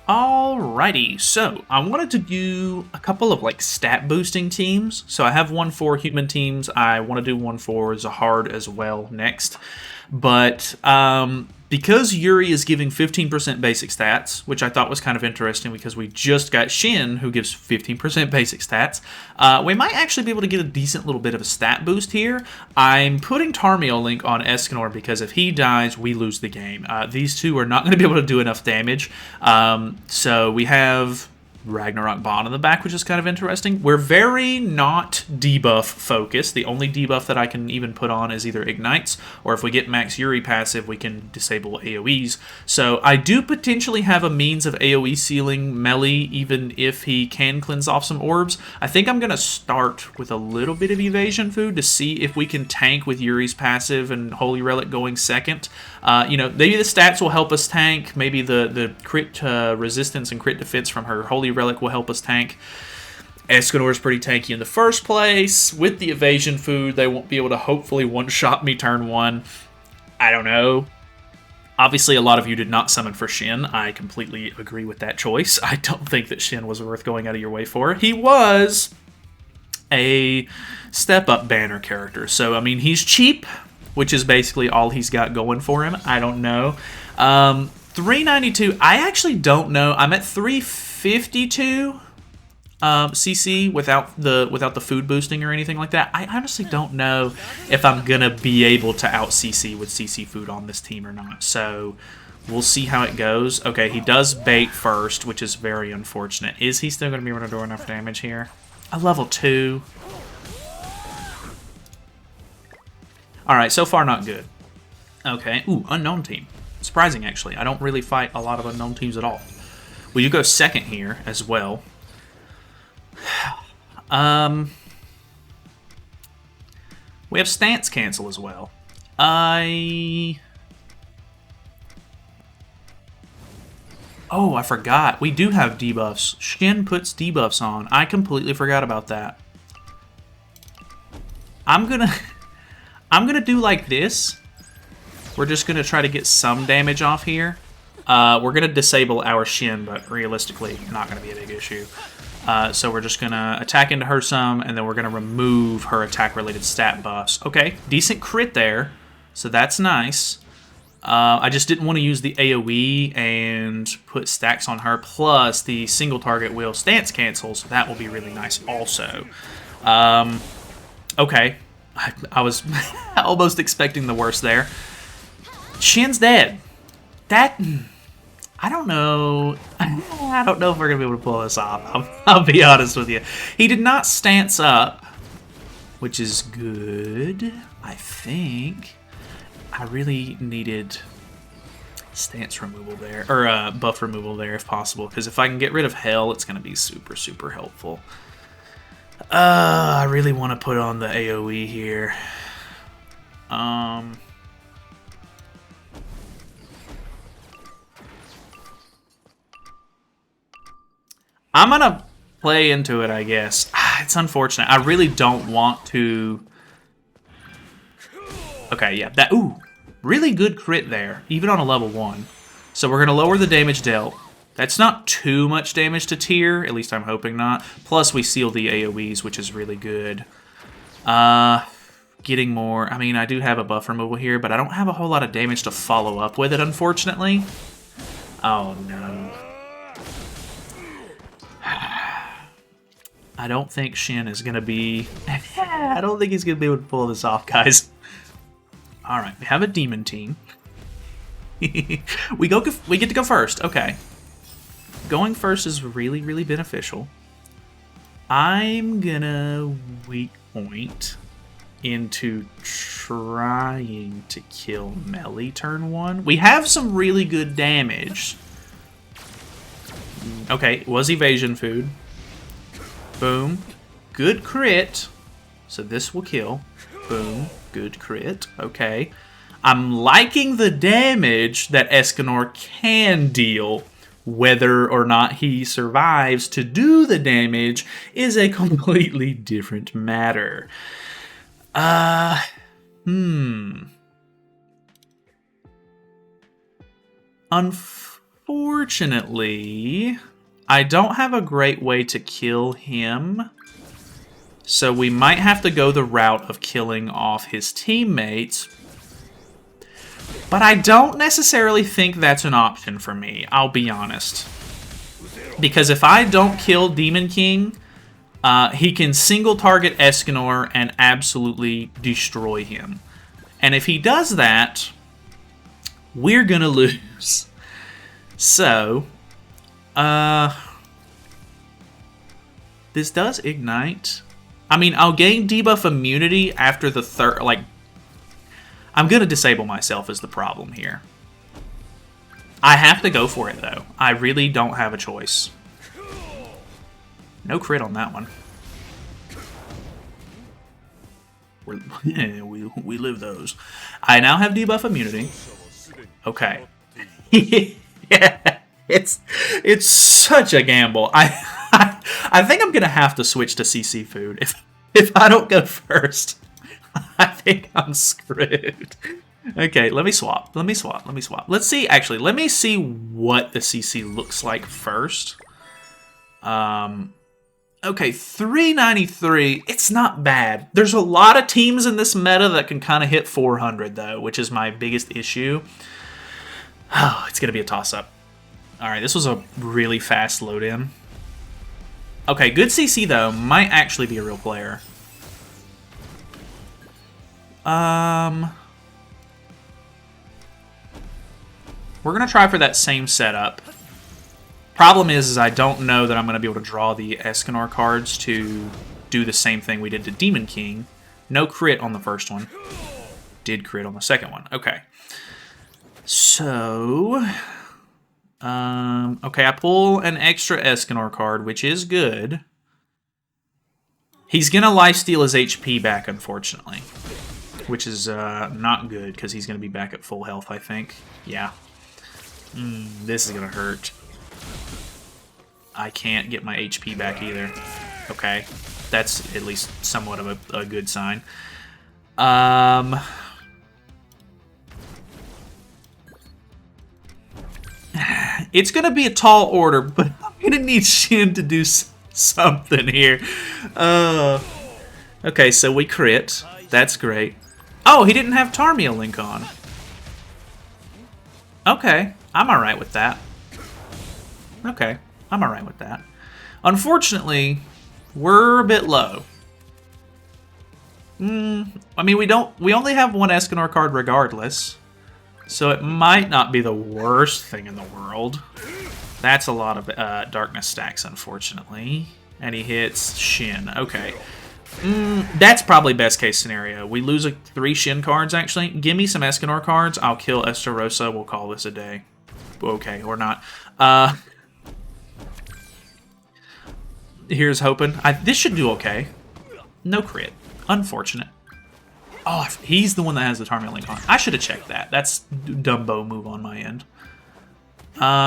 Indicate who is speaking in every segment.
Speaker 1: Alrighty, so I wanted to do a couple of like stat boosting teams. So I have one for human teams. I want to do one for Zahard as well next. But because Yuri is giving 15% basic stats, which I thought was kind of interesting because we just got Shin, who gives 15% basic stats, we might actually be able to get a decent little bit of a stat boost here. I'm putting Tarmiel Link on Escanor because if he dies, we lose the game. These two are not going to be able to do enough damage. So we have Ragnarok Bond in the back, which is kind of interesting. We're very not debuff focused. The only debuff that I can even put on is either Ignites, or if we get Max Yuri passive, we can disable AoEs. So I do potentially have a means of AoE sealing Melee, even if he can cleanse off some orbs. I think I'm going to start with a little bit of Evasion Food to see if we can tank with Yuri's passive and Holy Relic going second. Maybe the stats will help us tank. Maybe the crit resistance and crit defense from her Holy Relic will help us tank. Escanor is pretty tanky in the first place. With the Evasion Food, they won't be able to hopefully one-shot me turn one. I don't know. Obviously, a lot of you did not summon for Shin. I completely agree with that choice. I don't think that Shin was worth going out of your way for. He was a step-up banner character. So, I mean, he's cheap, which is basically all he's got going for him. I don't know. 392, I actually don't know. I'm at 352 CC without the food boosting or anything like that. I honestly don't know if I'm going to be able to out CC with CC food on this team or not. So we'll see how it goes. Okay, he does bait first, which is very unfortunate. Is he still going to be able to do enough damage here? A level 2. Alright, so far not good. Okay, ooh, unknown team. Surprising, actually. I don't really fight a lot of unknown teams at all. We do go second here as well. We have stance cancel as well. Oh, I forgot. We do have debuffs. Shin puts debuffs on. I completely forgot about that. I'm gonna do like this. We're just gonna try to get some damage off here. We're gonna disable our Shin, but realistically, not gonna be a big issue. So we're just gonna attack into her some, and then we're gonna remove her attack-related stat buffs. Okay, decent crit there, so that's nice. I just didn't want to use the AoE and put stacks on her, plus the single target will stance cancel, so that will be really nice also. Okay. I was almost expecting the worst there. Shin's dead. That... I don't know. I don't know if we're going to be able to pull this off. I'll be honest with you. He did not stance up, which is good, I think. I really needed stance removal there, or buff removal there if possible, because if I can get rid of Hell, it's going to be super, super helpful. I really want to put on the AoE here. I'm gonna play into it, I guess. It's unfortunate. I really don't want to... Okay, yeah. That, ooh, really good crit there, even on a level 1. So we're gonna lower the damage dealt. That's not too much damage to tier, at least I'm hoping not. Plus, we seal the AoEs, which is really good. Getting more... I mean, I do have a buff removal here, but I don't have a whole lot of damage to follow up with it, unfortunately. Oh, no. I don't think Shin is going to be... I don't think he's going to be able to pull this off, guys. Alright, we have a demon team. We get to go first. Okay. Going first is really, really beneficial. I'm gonna weak point into trying to kill Melee turn 1. We have some really good damage. Okay, it was evasion food. Boom. Good crit. So this will kill. Boom. Good crit. Okay. I'm liking the damage that Escanor can deal. Whether or not he survives to do the damage is a completely different matter. Unfortunately, I don't have a great way to kill him. So we might have to go the route of killing off his teammates. But I don't necessarily think that's an option for me, I'll be honest. Because if I don't kill Demon King, he can single target Escanor and absolutely destroy him. And if he does that, we're gonna lose. So, this does ignite. I mean, I'll gain debuff immunity after the third, like, I'm gonna disable myself is the problem here. I have to go for it, though. I really don't have a choice. No crit on that one. We live those. I now have debuff immunity. Okay. Yeah, it's such a gamble. I think I'm gonna have to switch to CC food if I don't go first. I think I'm screwed. Okay, let me swap. Let's see. Actually, let me see what the CC looks like first. Okay, 393. It's not bad. There's a lot of teams in this meta that can kind of hit 400 though, which is my biggest issue. Oh, it's gonna be a toss-up. All right, this was a really fast load-in. Okay, good CC though. Might actually be a real player. We're gonna try for that same setup. Problem is I don't know that I'm gonna be able to draw the Escanor cards to do the same thing we did to Demon King. No crit on the first one. Did crit on the second one. Okay. So, okay, I pull an extra Escanor card, which is good. He's gonna lifesteal his HP back, unfortunately, which is not good because he's gonna be back at full health, I think. Yeah. This is gonna hurt. I can't get my HP back either. Okay, that's at least somewhat of a good sign. It's gonna be a tall order, but I'm gonna need Shin to do something here. Okay, so we crit. That's great. Oh, he didn't have Tarmia Link on. Okay, I'm alright with that. Okay, I'm alright with that. Unfortunately, we're a bit low. I mean, we only have one Escanor card regardless, so it might not be the worst thing in the world. That's a lot of darkness stacks, unfortunately. And he hits Shin. Okay. That's probably best case scenario. We lose 3 Shin cards, actually. Give me some Escanor cards. I'll kill Estarossa. We'll call this a day. Okay, or not. Here's hoping. This should do okay. No crit. Unfortunate. Oh, he's the one that has the Tarmia Link on. I should have checked that. That's Dumbo move on my end.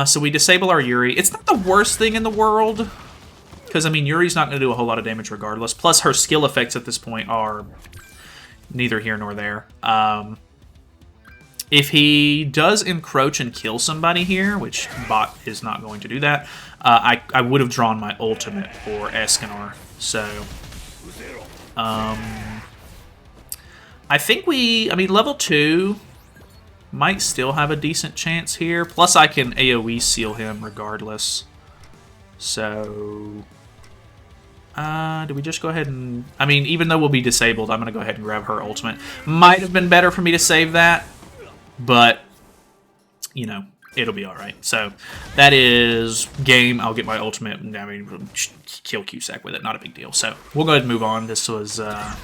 Speaker 1: So we disable our Yuri. It's not the worst thing in the world. Because, I mean, Yuri's not going to do a whole lot of damage regardless. Plus, her skill effects at this point are neither here nor there. If he does encroach and kill somebody here, which Bot is not going to do that, I would have drawn my ultimate for Escanor. So, I think I mean, level 2 might still have a decent chance here. Plus, I can AoE seal him regardless. So, do we just go ahead and... I mean, even though we'll be disabled, I'm going to go ahead and grab her ultimate. Might have been better for me to save that, but, you know, it'll be alright. So, that is game. I'll get my ultimate and, I mean, kill Cusack with it. Not a big deal. So, we'll go ahead and move on. This was a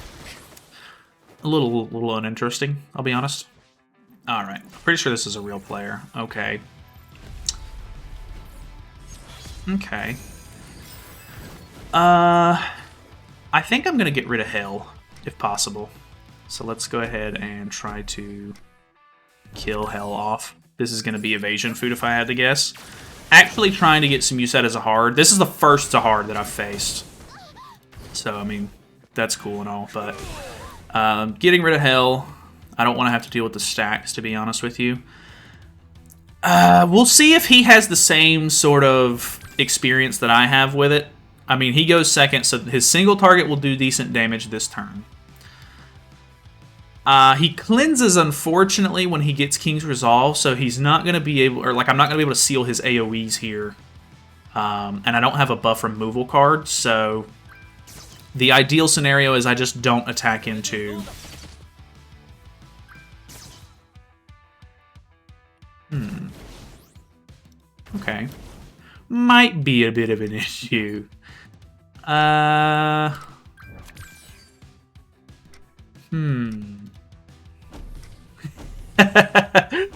Speaker 1: little uninteresting, I'll be honest. Alright. Pretty sure this is a real player. Okay. Okay. I think I'm going to get rid of Hell, if possible. So let's go ahead and try to kill Hell off. This is going to be evasion food if I had to guess. Actually trying to get some use out as a hard. This is the first Zahard that I've faced. So, I mean, that's cool and all, but getting rid of Hell, I don't want to have to deal with the stacks, to be honest with you. We'll see if he has the same sort of experience that I have with it. I mean, he goes second, so his single target will do decent damage this turn. He cleanses, unfortunately, when he gets King's Resolve, so he's not going to be able, or like, I'm not going to be able to seal his AoEs here. And I don't have a buff removal card, so the ideal scenario is I just don't attack into. Okay. Might be a bit of an issue.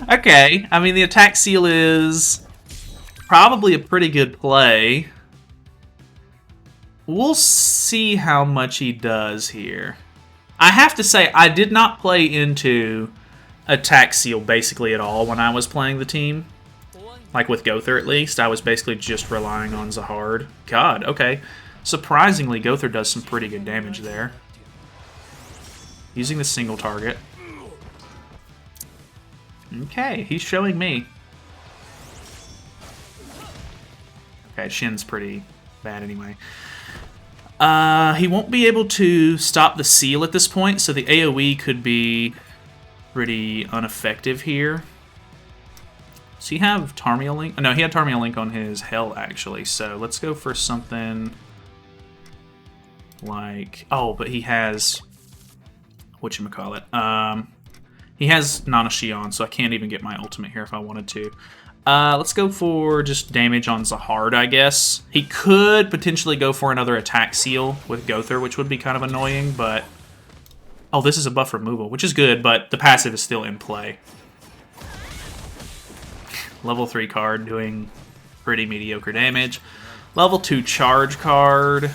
Speaker 1: Okay, I mean, the attack seal is probably a pretty good play. We'll see how much he does here. I have to say, I did not play into attack seal basically at all when I was playing the team. Like with Gowther, at least. I was basically just relying on Zahard. God, okay. Surprisingly, Gowther does some pretty good damage there. Using the single target. Okay, he's showing me. Okay, Shin's pretty bad anyway. He won't be able to stop the seal at this point, so the AoE could be pretty ineffective here. Does he have Tarmiel Link? No, he had Tarmiel Link on his Hell, actually, so let's go for something like... Oh, but he has... Whatchamacallit? He has Nana Shion, so I can't even get my ultimate here if I wanted to. Let's go for just damage on Zahard, I guess. He could potentially go for another attack seal with Gowther, which would be kind of annoying, but... Oh, this is a buff removal, which is good, but the passive is still in play. Level 3 card doing pretty mediocre damage. Level 2 charge card.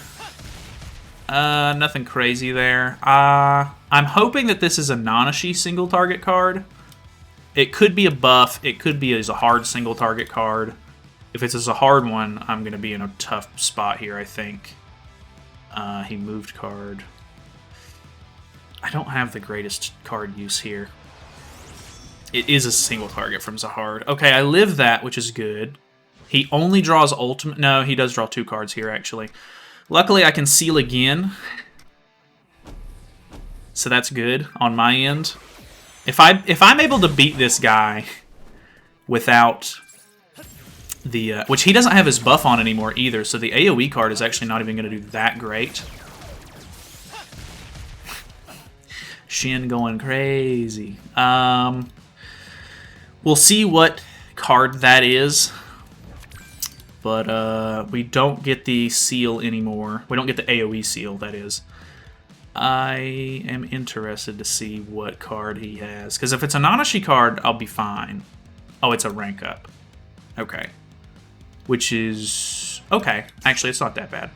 Speaker 1: Nothing crazy there. I'm hoping that this is a Nanashi single target card. It could be a buff. It could be a Zahard single target card. If it's a Zahard one, I'm going to be in a tough spot here, I think. He moved card. I don't have the greatest card use here. It is a single target from Zahard. Okay, I live that, which is good. He only draws ultimate. No, he does draw 2 cards here, actually. Luckily, I can seal again. So that's good on my end. If I'm able to beat this guy without the... which he doesn't have his buff on anymore either, so the AoE card is actually not even going to do that great. Shin going crazy. We'll see what card that is. But we don't get the seal anymore. We don't get the AoE seal, that is. I am interested to see what card he has. Because if it's a Nanashi card, I'll be fine. Oh, it's a rank up. Okay. Which is... Okay. Actually, it's not that bad.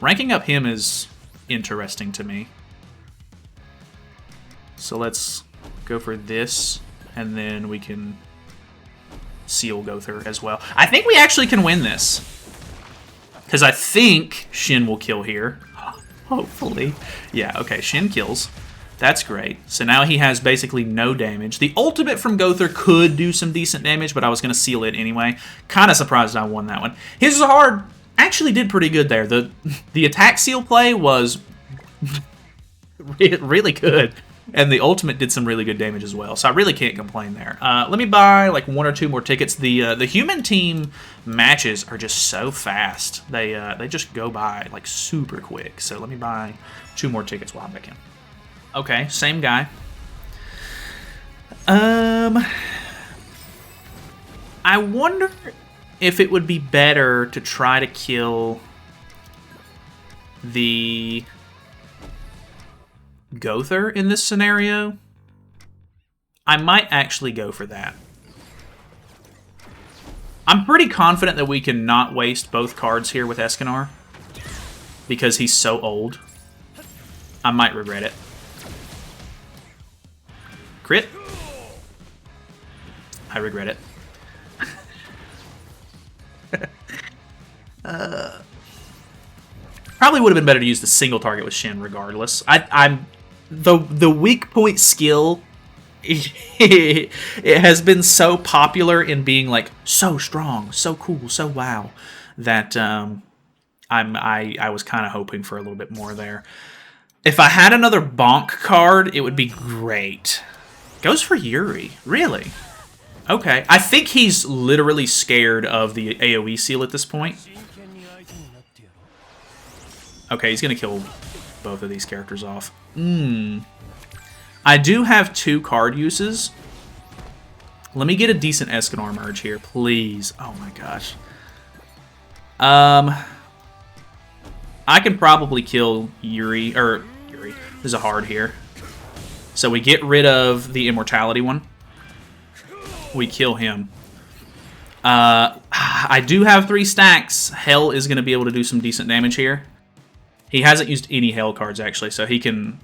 Speaker 1: Ranking up him is interesting to me. So let's go for this. And then we can seal Gowther as well. I think we actually can win this. Because I think Shin will kill here. Hopefully. Yeah, okay, Shin kills. That's great. So now he has basically no damage. The ultimate from Gowther could do some decent damage, but I was going to seal it anyway. Kind of surprised I won that one. His Zahard actually did pretty good there. The attack seal play was really good. And the ultimate did some really good damage as well, so I really can't complain there. Let me buy like 1 or 2 more tickets. The human team matches are just so fast. They just go by like super quick. So let me buy 2 more tickets while I'm back in. Okay, same guy. I wonder if it would be better to try to kill the Gowther in this scenario. I might actually go for that. I'm pretty confident that we can not waste both cards here with Escanor because he's so old. I might regret it. Crit. I regret it. Probably would have been better to use the single target with Shin regardless. The weak point skill it has been so popular in being like so strong, so cool, so wow, that I was kind of hoping for a little bit more there. If I had another Bonk card, it would be great. Goes for Yuri, really? Okay, I think he's literally scared of the AoE seal at this point. Okay, he's gonna kill both of these characters off. I do have 2 card uses. Let me get a decent Escanor merge here, please. Oh my gosh. I can probably kill Yuri. There's a hard here. So we get rid of the immortality one. We kill him. I do have 3 stacks. Hell is going to be able to do some decent damage here. He hasn't used any Hell cards, actually, so he's going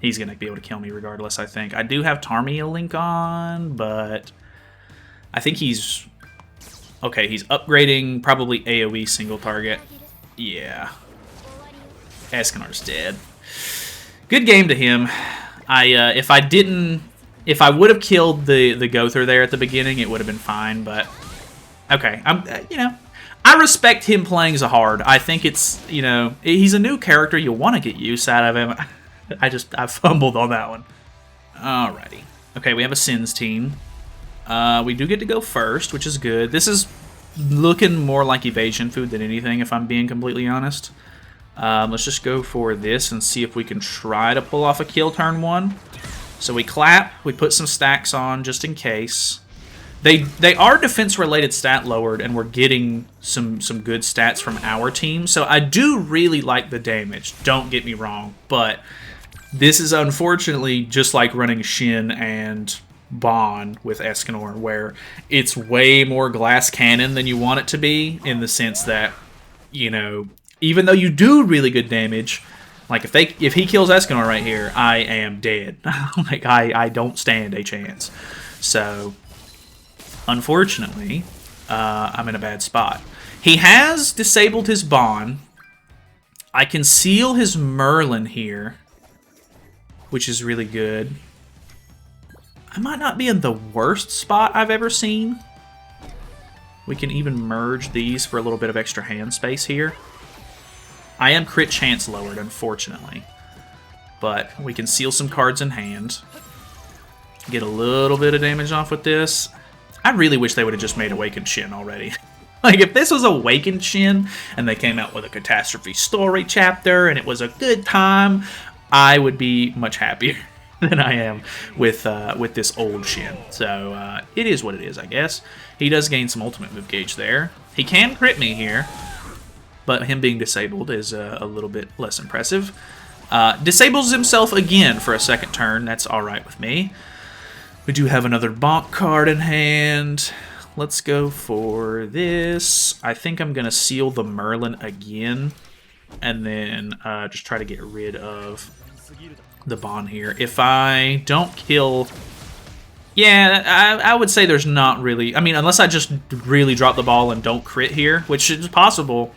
Speaker 1: to be able to kill me regardless, I think. I do have Tarmia Link on, but I think he's... Okay, he's upgrading probably AoE single target. Yeah. Escanor's dead. Good game to him. If I would have killed the Gowther there at the beginning, it would have been fine, but okay. I respect him playing Zahard. I think it's, he's a new character. You'll want to get use out of him. I fumbled on that one. Alrighty. Okay, we have a Sins team. We do get to go first, which is good. This is looking more like evasion food than anything, if I'm being completely honest. Let's just go for this and see if we can try to pull off a kill turn 1. So we clap, we put some stacks on just in case. They are defense-related stat lowered, and we're getting some good stats from our team. So I do really like the damage, don't get me wrong. But this is unfortunately just like running Shin and Bond with Escanor, where it's way more glass cannon than you want it to be, in the sense that, even though you do really good damage, like if he kills Escanor right here, I am dead. Like I don't stand a chance. So unfortunately, I'm in a bad spot. He has disabled his Bond. I can seal his Merlin here, which is really good. I might not be in the worst spot I've ever seen. We can even merge these for a little bit of extra hand space here. I am crit chance lowered, unfortunately. But we can seal some cards in hand. Get a little bit of damage off with this. I really wish they would have just made Awakened Shin already. Like, if this was Awakened Shin, and they came out with a Catastrophe story chapter, and it was a good time, I would be much happier than I am with this old Shin. So, it is what it is, I guess. He does gain some ultimate move gauge there. He can crit me here, but him being disabled is a little bit less impressive. Disables himself again for a second turn. That's alright with me. We do have another Bonk card in hand. Let's go for this. I think I'm going to seal the Merlin again, and then just try to get rid of the Bond here. If I don't kill... Yeah, I would say there's not really... I mean, unless I just really drop the ball and don't crit here, which is possible,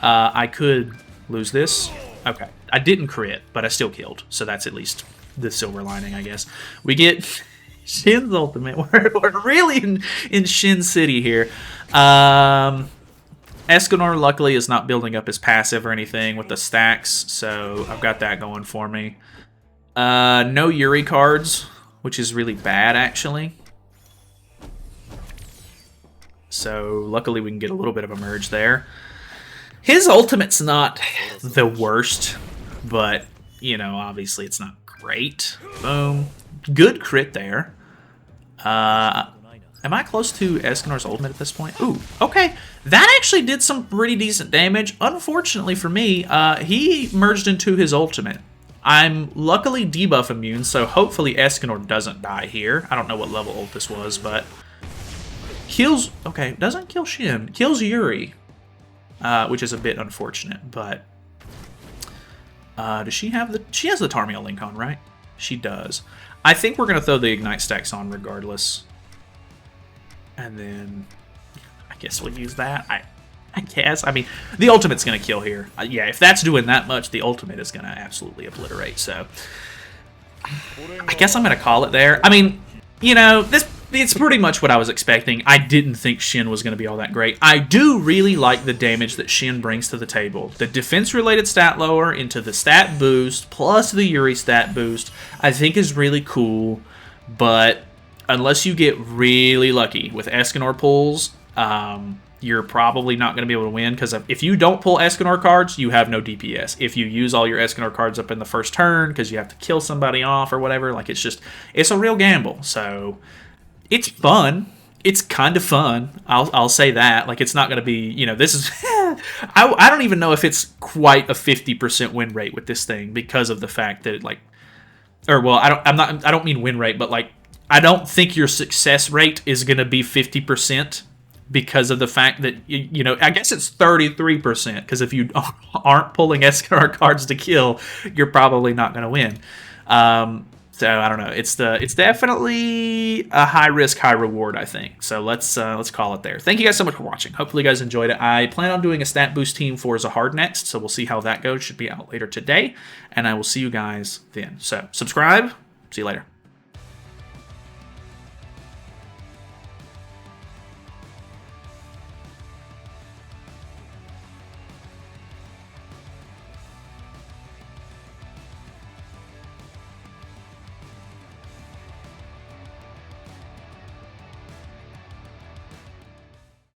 Speaker 1: I could lose this. Okay, I didn't crit, but I still killed, so that's at least the silver lining, I guess. We get Shin's ultimate. We're really in Shin City here. Escanor, luckily, is not building up his passive or anything with the stacks, so I've got that going for me. No Yuri cards, which is really bad, actually. So, luckily, we can get a little bit of a merge there. His ultimate's not the worst, but, obviously it's not great. Boom. Good crit there. Am I close to Escanor's ultimate at this point? Ooh, okay. That actually did some pretty decent damage. Unfortunately for me, he merged into his ultimate. I'm luckily debuff immune, so hopefully Escanor doesn't die here. I don't know what level ult this was, but... Kills... Okay, doesn't kill Shin. Kills Yuri. Which is a bit unfortunate, but... does she have the... She has the Tarmiel Link on, right? She does. I think we're going to throw the Ignite stacks on regardless. And then... I guess we'll use that. I guess. I mean, the ultimate's going to kill here. Yeah, if that's doing that much, the ultimate is going to absolutely obliterate. So, I guess I'm going to call it there. I mean, you know, it's pretty much what I was expecting. I didn't think Shin was going to be all that great. I do really like the damage that Shin brings to the table. The defense-related stat lower into the stat boost, plus the Yuri stat boost, I think is really cool. But unless you get really lucky with Escanor pulls, you're probably not going to be able to win, because if you don't pull Escanor cards, you have no DPS. If you use all your Escanor cards up in the first turn because you have to kill somebody off or whatever, like it's a real gamble. So it's fun. It's kind of fun. I'll say that. Like, it's not going to be, you know, this is I don't even know if it's quite a 50% win rate with this thing, because of the fact that I don't mean win rate, but like, I don't think your success rate is going to be 50%, because of the fact that, you know, I guess it's 33%, because if you aren't pulling Escanor cards to kill, you're probably not going to win. So I don't know. It's definitely a high risk, high reward, I think. So let's call it there. Thank you guys so much for watching. Hopefully you guys enjoyed it. I plan on doing a stat boost team for Zahard next, so we'll see how that goes. Should be out later today, and I will see you guys then. So subscribe. See you later.